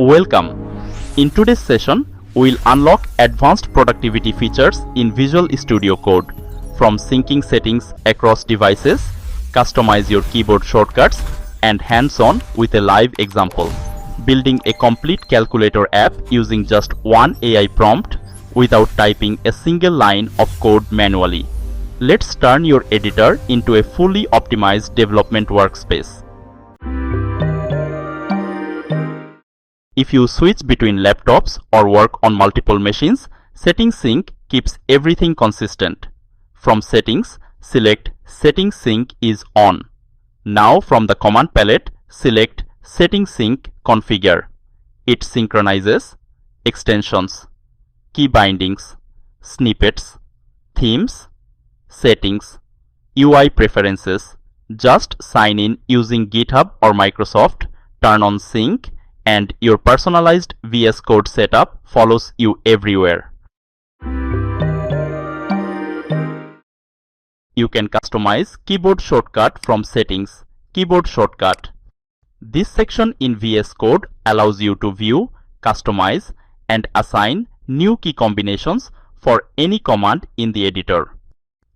Welcome. In today's session, we'll unlock advanced productivity features in Visual Studio Code. From syncing settings across devices, customize your keyboard shortcuts, and hands-on with a live example. Building a complete calculator app using just one AI prompt without typing a single line of code manually. Let's turn your editor into a fully optimized development workspace. If you switch between laptops or work on multiple machines, Settings Sync keeps everything consistent. From Settings, select Settings Sync is on. Now from the command palette, select Settings Sync Configure. It synchronizes extensions, key bindings, snippets, themes, settings, UI preferences. Just sign in using GitHub or Microsoft, turn on Sync, and your personalized VS Code setup follows you everywhere. You can customize keyboard shortcut from Settings, Keyboard Shortcut. This section in VS Code allows you to view, customize, and assign new key combinations for any command in the editor.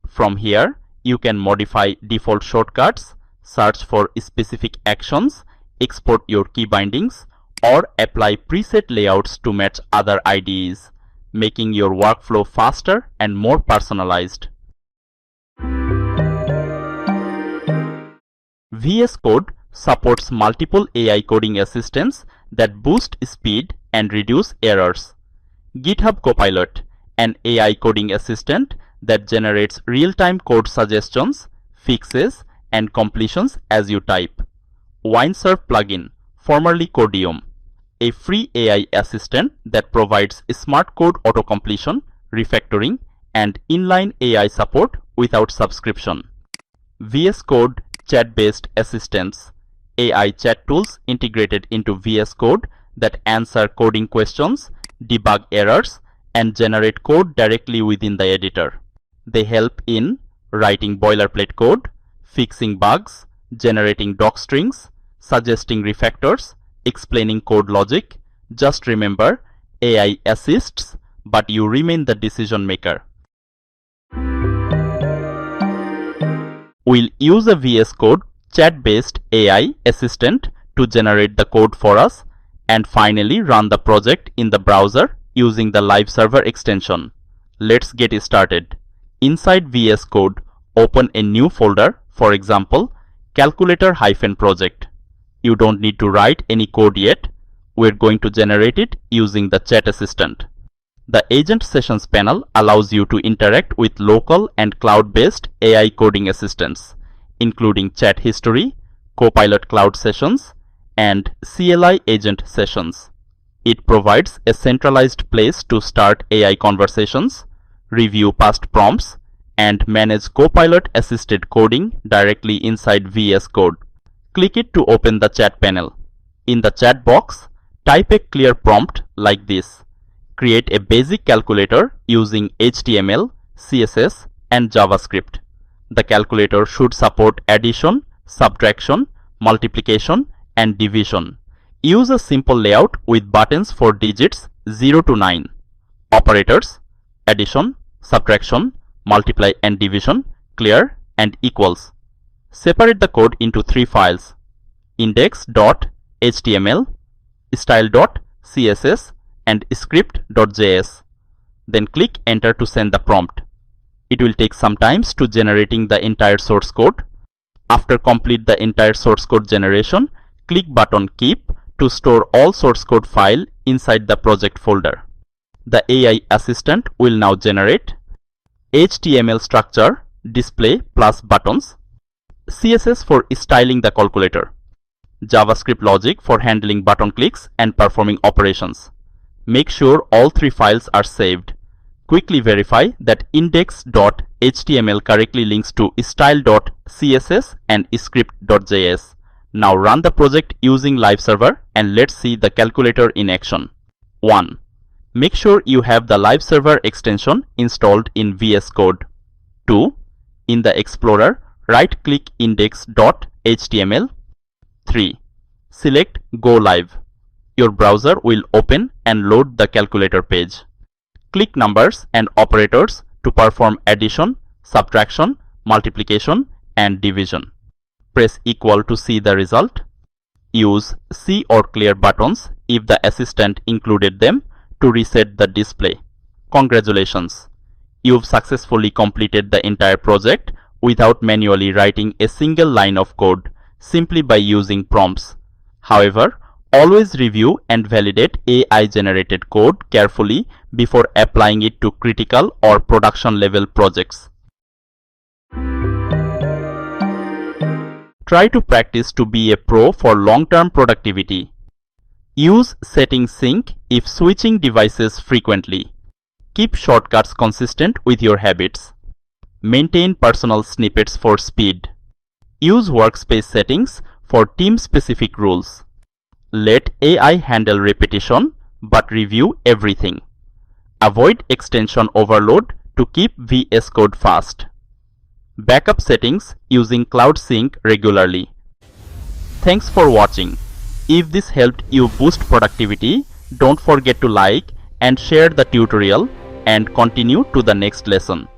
From here, you can modify default shortcuts, search for specific actions, export your key bindings, or apply preset layouts to match other IDEs, making your workflow faster and more personalized. VS Code supports multiple AI coding assistants that boost speed and reduce errors. GitHub Copilot, an AI coding assistant that generates real-time code suggestions, fixes, and completions as you type. Windsurf plugin, formerly Codeium, a free AI assistant that provides smart code auto-completion, refactoring, and inline AI support without subscription. VS Code chat-based assistants, AI chat tools integrated into VS Code that answer coding questions, debug errors, and generate code directly within the editor. They help in writing boilerplate code, fixing bugs, generating doc strings, suggesting refactors, explaining code logic. Just remember, AI assists, but you remain the decision maker. We'll use a VS Code chat-based AI assistant to generate the code for us and finally run the project in the browser using the live server extension. Let's get started. Inside VS Code, open a new folder, for example, calculator-project. You don't need to write any code yet. We're going to generate it using the chat assistant. The Agent Sessions panel allows you to interact with local and cloud-based AI coding assistants, including Chat History, Copilot Cloud Sessions, and CLI Agent Sessions. It provides a centralized place to start AI conversations, review past prompts, and manage Copilot-assisted coding directly inside VS Code. Click it to open the chat panel. In the chat box, type a clear prompt like this. Create a basic calculator using HTML, CSS, and JavaScript. The calculator should support addition, subtraction, multiplication, and division. Use a simple layout with buttons for digits 0 to 9. Operators, addition, subtraction, multiply and division, clear, and equals. Separate the code into 3 files: index.html, style.css, and script.js. Then click enter to send the prompt. It will take some time to generating the entire source code. After complete the entire source code generation, click button keep to store all source code file inside the project folder. The AI assistant will now generate HTML structure, display plus buttons, CSS for styling the calculator, JavaScript logic for handling button clicks and performing operations. Make sure all 3 files are saved. Quickly verify that index.html correctly links to style.css and script.js. Now run the project using live server and let's see the calculator in action. 1. Make sure you have the live server extension installed in VS Code. 2. In the Explorer, right-click index.html. 3. Select Go Live. your browser will open and load the calculator page. Click numbers and operators to perform addition, subtraction, multiplication, and division. Press equal to see the result. Use See or Clear buttons if the assistant included them to reset the display. Congratulations! You've successfully completed the entire project without manually writing a single line of code, simply by using prompts. However, always review and validate AI-generated code carefully before applying it to critical or production-level projects. Try to practice to be a pro for long-term productivity. Use Settings Sync if switching devices frequently. Keep shortcuts consistent with your habits. Maintain personal snippets for speed. Use workspace settings for team-specific rules. Let AI handle repetition, but review everything. Avoid extension overload to keep VS Code fast. Backup settings using Cloud Sync regularly. Thanks for watching. If this helped you boost productivity, don't forget to like and share the tutorial and continue to the next lesson.